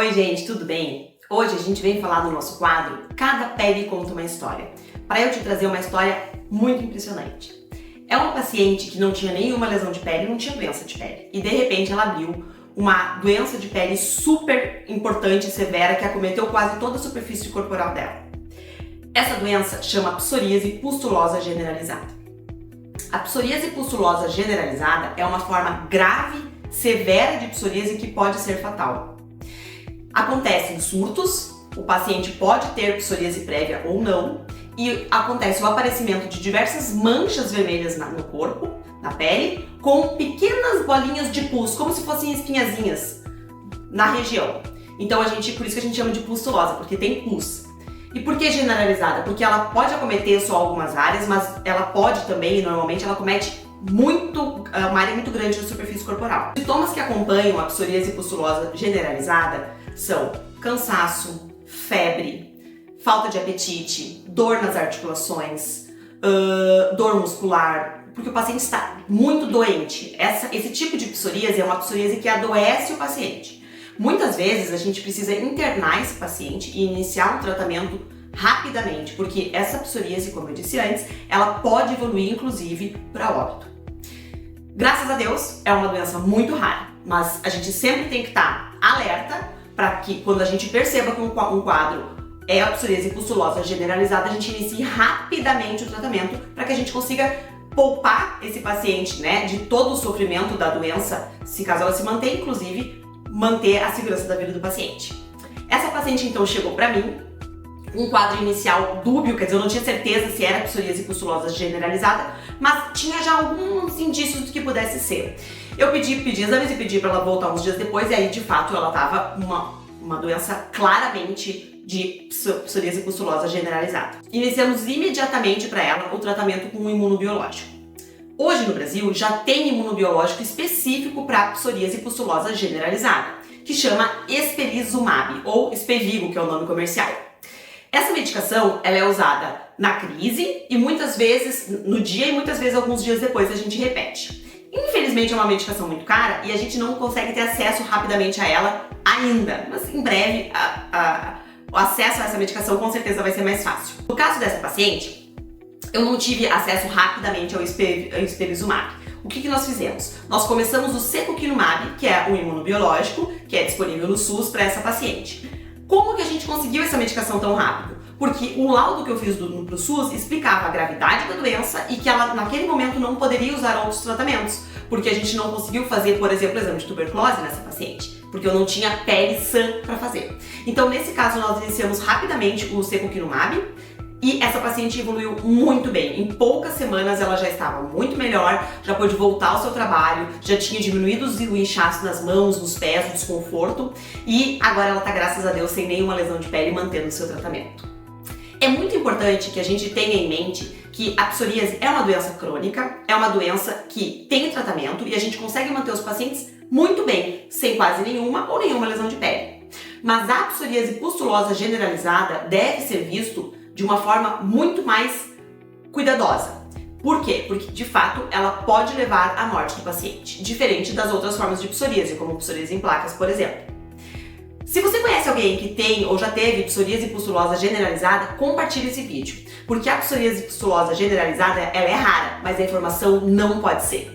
Oi gente, tudo bem? Hoje a gente vem falar no nosso quadro Cada Pele Conta uma História, para eu te trazer uma história muito impressionante. É uma paciente que não tinha nenhuma lesão de pele, não tinha doença de pele, e de repente ela abriu uma doença de pele super importante e severa que acometeu quase toda a superfície corporal dela. Essa doença chama psoríase pustulosa generalizada. A psoríase pustulosa generalizada é uma forma grave, severa de psoríase que pode ser fatal. Acontece em surtos, o paciente pode ter psoríase prévia ou não, e acontece o aparecimento de diversas manchas vermelhas no corpo, na pele, com pequenas bolinhas de pus, como se fossem espinhazinhas na região. Então por isso que a gente chama de pustulosa, porque tem pus. E por que generalizada? Porque ela pode acometer só algumas áreas, mas ela pode também, e normalmente ela acomete uma área muito grande da superfície corporal. Os sintomas que acompanham a psoríase pustulosa generalizada são cansaço, febre, falta de apetite, dor nas articulações, dor muscular, porque o paciente está muito doente. Esse tipo de psoríase é uma psoríase que adoece o paciente. Muitas vezes a gente precisa internar esse paciente e iniciar um tratamento rapidamente, porque essa psoríase, como eu disse antes, ela pode evoluir inclusive para óbito. Graças a Deus, é uma doença muito rara, mas a gente sempre tem que estar alerta para que quando a gente perceba que um quadro é a psoríase pustulosa generalizada, a gente inicie rapidamente o tratamento para que a gente consiga poupar esse paciente, de todo o sofrimento da doença, se caso ela se mantenha, inclusive manter a segurança da vida do paciente. Essa paciente então chegou para mim, um quadro inicial dúbio, quer dizer, eu não tinha certeza se era psoríase pustulosa generalizada, mas tinha já alguns indícios do que pudesse ser. Eu pedi exames e pedi para ela voltar uns dias depois, e aí de fato ela estava uma doença claramente de psoríase pustulosa generalizada. Iniciamos imediatamente para ela o tratamento com um imunobiológico. Hoje no Brasil já tem imunobiológico específico para psoríase pustulosa generalizada, que chama Esperizumab, ou Spevigo, que é o nome comercial. Essa medicação ela é usada na crise e muitas vezes no dia e muitas vezes alguns dias depois a gente repete. Infelizmente é uma medicação muito cara e a gente não consegue ter acesso rapidamente a ela ainda, mas em breve o acesso a essa medicação com certeza vai ser mais fácil. No caso dessa paciente, eu não tive acesso rapidamente ao Esperizumab. O que nós fizemos? Nós começamos o Secukinumab, que é um imunobiológico, que é disponível no SUS para essa paciente. Como que a gente conseguiu essa medicação tão rápido? Porque o laudo que eu fiz pro SUS explicava a gravidade da doença e que ela naquele momento não poderia usar outros tratamentos, porque a gente não conseguiu fazer, por exemplo, o exame de tuberculose nessa paciente, porque eu não tinha pele sã para fazer. Então, nesse caso, nós iniciamos rapidamente o Secukinumab, e essa paciente evoluiu muito bem. Em poucas semanas ela já estava muito melhor, já pôde voltar ao seu trabalho, já tinha diminuído o inchaço nas mãos, nos pés, o desconforto, e agora ela está, graças a Deus, sem nenhuma lesão de pele, mantendo o seu tratamento. É muito importante que a gente tenha em mente que a psoríase é uma doença crônica, é uma doença que tem tratamento e a gente consegue manter os pacientes muito bem, sem quase nenhuma ou nenhuma lesão de pele. Mas a psoríase pustulosa generalizada deve ser visto de uma forma muito mais cuidadosa. Por quê? Porque, de fato, ela pode levar à morte do paciente, diferente das outras formas de psoríase, como psoríase em placas, por exemplo. Se você conhece alguém que tem ou já teve psoríase pustulosa generalizada, compartilhe esse vídeo, porque a psoríase pustulosa generalizada ela é rara, mas a informação não pode ser.